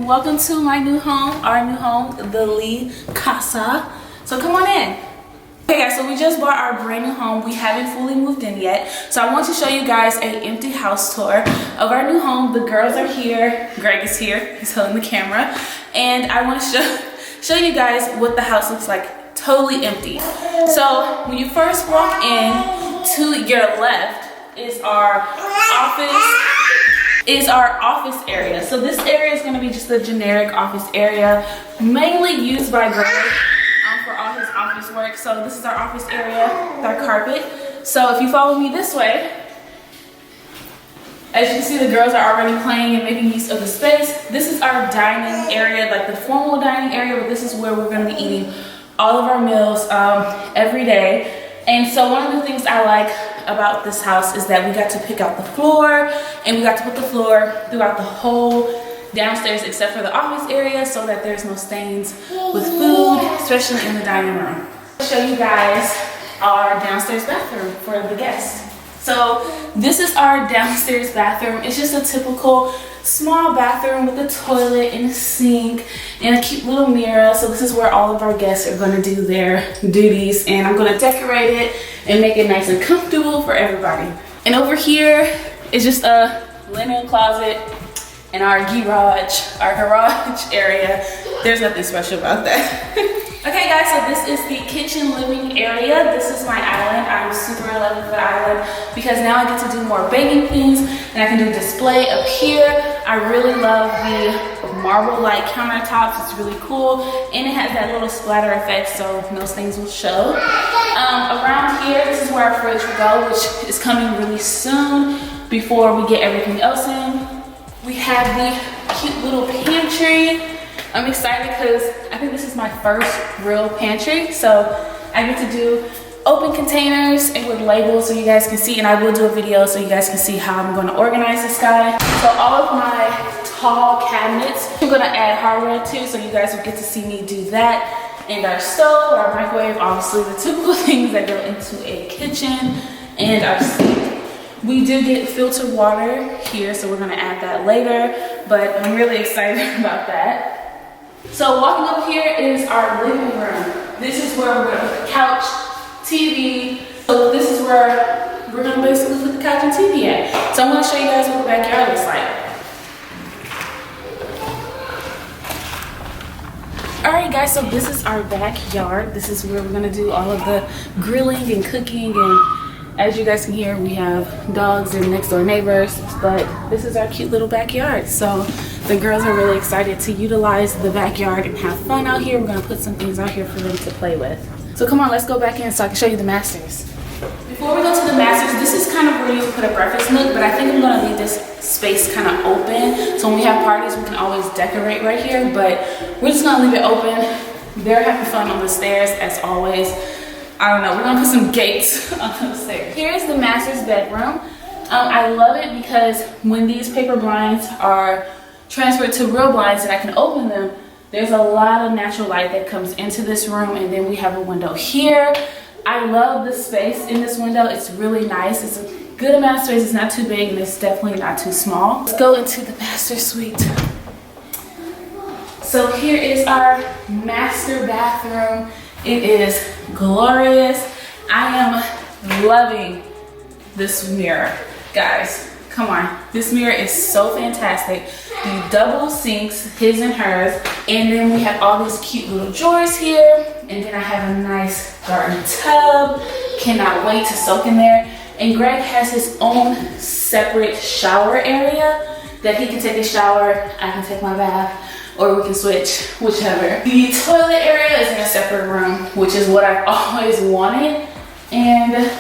Welcome to my new home, our new home, the Lee Casa. So come on in. Okay guys, so we just bought our brand new home. We haven't fully moved in yet. So I want to show you guys an empty house tour of our new home. The girls are here. Greg is here. He's holding the camera. And I want to show you guys what the house looks like. Totally empty. So when you first walk in, to your left is our office area. So this area is going to be just a generic office area, mainly used by Greg for all his office work. So this is our office area with our carpet. So if you follow me this way, as you can see, the girls are already playing and making use of the space. This is our dining area, like the formal dining area, but this is where we're going to be eating all of our meals every day. And so one of the things I like about this house is that we got to pick out the floor, and we got to put the floor throughout the whole downstairs except for the office area so that there's no stains with food, especially in the dining room. I'll show you guys our downstairs bathroom for the guests. So this is our downstairs bathroom. It's just a typical small bathroom with a toilet and a sink and a cute little mirror. So this is where all of our guests are going to do their duties, and I'm going to decorate it and make it nice and comfortable for everybody. And over here is just a linen closet and our garage area. There's nothing special about that. Okay guys, so this is the kitchen living area. This is my island. I'm super in love with the island because now I get to do more baking things, and I can do display up here. I really love the marble-like countertops. It's really cool, and it has that little splatter effect so no stains will show. Around here, this is where our fridge will go, which is coming really soon before we get everything else in. We have the cute little pantry. I'm excited because I think this is my first real pantry. So I get to do open containers and with labels so you guys can see, and I will do a video so you guys can see how I'm going to organize this guy. So all of my tall cabinets, I'm going to add hardware to, so you guys will get to see me do that. And our stove, our microwave, obviously the typical things that go into a kitchen, and our sink. We do get filtered water here, so we're going to add that later, but I'm really excited about that. So walking up here is our living room. This is where we're going to put the couch, TV. So this is where we're going to basically put the couch and TV at. So I'm going to show you guys what the backyard looks like. Alright guys, so this is our backyard. This is where we're going to do all of the grilling and cooking, and as you guys can hear, we have dogs and next door neighbors, but this is our cute little backyard. So the girls are really excited to utilize the backyard and have fun out here. We're gonna put some things out here for them to play with. So come on, let's go back in so I can show you the masters. Before we go to the masters, this is kind of where you put a breakfast nook, but I think I'm gonna leave this space kind of open. So when we have parties, we can always decorate right here, but we're just gonna leave it open. They're having fun on the stairs as always. I don't know, we're gonna put some gates on the stairs. Here's the master's bedroom. I love it because when these paper blinds are transferred to real blinds and I can open them, there's a lot of natural light that comes into this room, and then we have a window here. I love the space in this window. It's really nice. It's a good amount of space. It's not too big, and it's definitely not too small. Let's go into the master suite. So here is our master bathroom. It is glorious. I am loving this mirror, guys. Come on, this mirror is so fantastic. The double sinks, his and hers, and then we have all these cute little drawers here, and then I have a nice garden tub. Cannot wait to soak in there. And Greg has his own separate shower area that he can take a shower, I can take my bath, or we can switch, whichever. The toilet area is in a separate room, which is what I've always wanted. And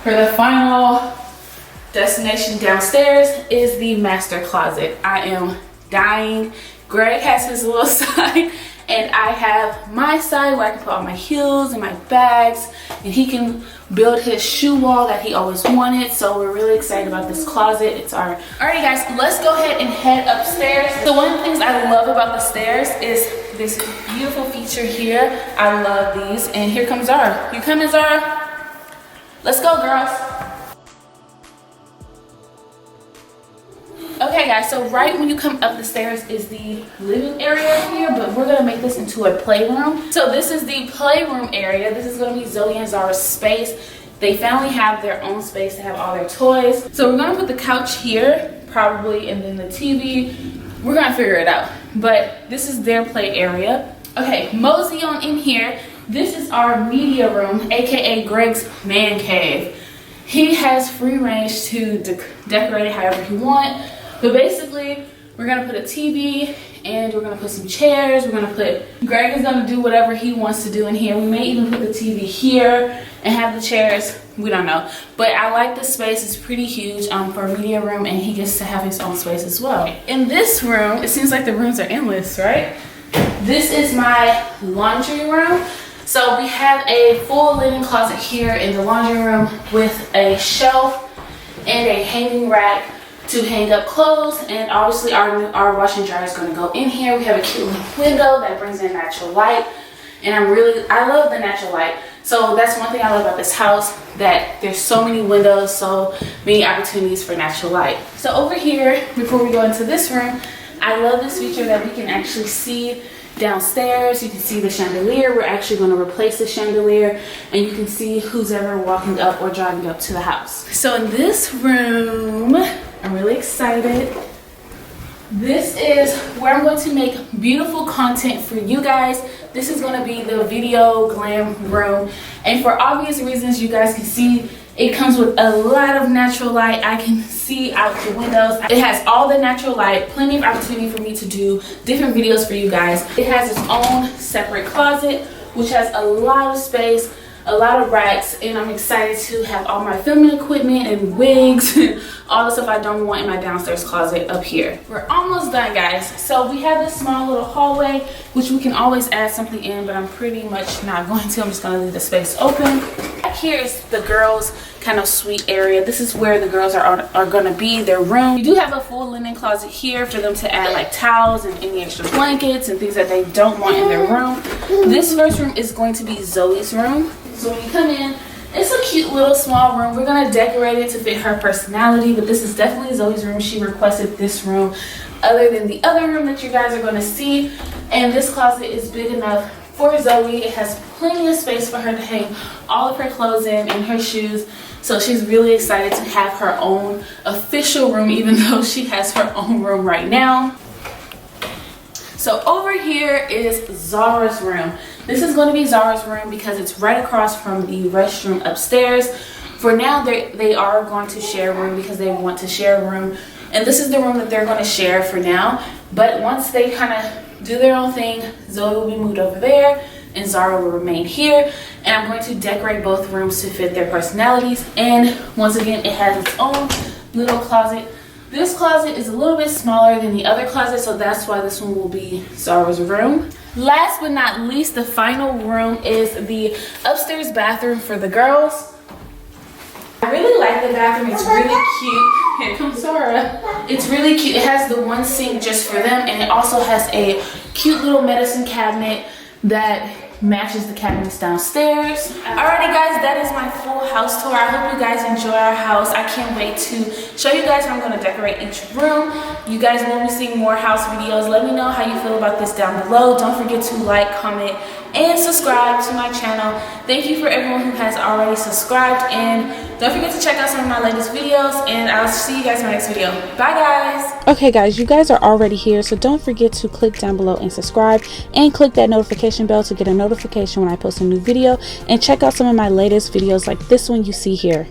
for the final destination downstairs is the master closet. I am dying. Greg has his little side, and I have my side where I can put all my heels and my bags, and he can build his shoe wall that he always wanted. So we're really excited about this closet. It's our alrighty guys, let's go ahead and head upstairs. So one of the things I love about the stairs is this beautiful feature here. I love these. And here comes Zara. You coming, Zara? Let's go, girls. Okay guys, so right when you come up the stairs is the living area here, but we're gonna make this into a playroom. So this is the playroom area. This is gonna be Zoe and Zara's space. They finally have their own space to have all their toys. So we're gonna put the couch here, probably, and then the TV. We're gonna figure it out. But this is their play area. Okay, mosey on in here. This is our media room, AKA Greg's man cave. He has free range to decorate it however he wants. But basically, we're gonna put a TV and we're gonna put some chairs. Greg is gonna do whatever he wants to do in here. We may even put the TV here and have the chairs. We don't know. But I like this space. It's pretty huge for a media room, and he gets to have his own space as well. In this room, it seems like the rooms are endless, right? This is my laundry room. So we have a full linen closet here in the laundry room with a shelf and a hanging rack to hang up clothes, and obviously our washer and dryer is going to go in here. We have a cute little window that brings in natural light, and I love the natural light. So that's one thing I love about this house, that there's so many windows, so many opportunities for natural light. So over here, before we go into this room, I love this feature that we can actually see downstairs. You can see the chandelier. We're actually going to replace the chandelier, and you can see who's ever walking up or driving up to the house. So in this room, I'm really excited. This is where I'm going to make beautiful content for you guys. This is going to be the video glam room, and for obvious reasons, you guys can see it comes with a lot of natural light. I can see out the windows. It has all the natural light, plenty of opportunity for me to do different videos for you guys. It has its own separate closet, which has a lot of space, a lot of racks, and I'm excited to have all my filming equipment and wigs and all the stuff I don't want in my downstairs closet up here. We're almost done, guys. So we have this small little hallway, which we can always add something in, but I'm pretty much not going to. I'm just going to leave the space open. Back here is the girls' kind of suite area. This is where the girls are going to be, their room. We do have a full linen closet here for them to add like towels and any extra blankets and things that they don't want in their room. This first room is going to be Zoe's room. So when you come in, it's a cute little small room. We're going to decorate it to fit her personality, but this is definitely Zoe's room. She requested this room other than the other room that you guys are going to see. And this closet is big enough for Zoe. It has plenty of space for her to hang all of her clothes in and her shoes. So she's really excited to have her own official room, even though she has her own room right now. So over here is Zara's room. This is going to be Zara's room because it's right across from the restroom upstairs. For now, they are going to share a room because they want to share a room. And this is the room that they're going to share for now. But once they kind of do their own thing, Zoe will be moved over there and Zara will remain here. And I'm going to decorate both rooms to fit their personalities. And once again, it has its own little closet. This closet is a little bit smaller than the other closet, so that's why this one will be Zara's room. Last but not least, the final room is the upstairs bathroom for the girls. I really like the bathroom. It's really cute. Here comes Zara. It's really cute. It has the one sink just for them, and it also has a cute little medicine cabinet that matches the cabinets downstairs. Alrighty guys, that is my full house tour. I hope you guys enjoy our house. I can't wait to show you guys how I'm going to decorate each room. You guys will be seeing more house videos. Let me know how you feel about this down below. Don't forget to like, comment, and subscribe to my channel. Thank you for everyone who has already subscribed, and don't forget to check out some of my latest videos, and I'll see you guys in my next video. Bye guys. Okay guys, you guys are already here, so don't forget to click down below and subscribe, and click that notification bell to get a notification when I post a new video, and check out some of my latest videos like this one you see here.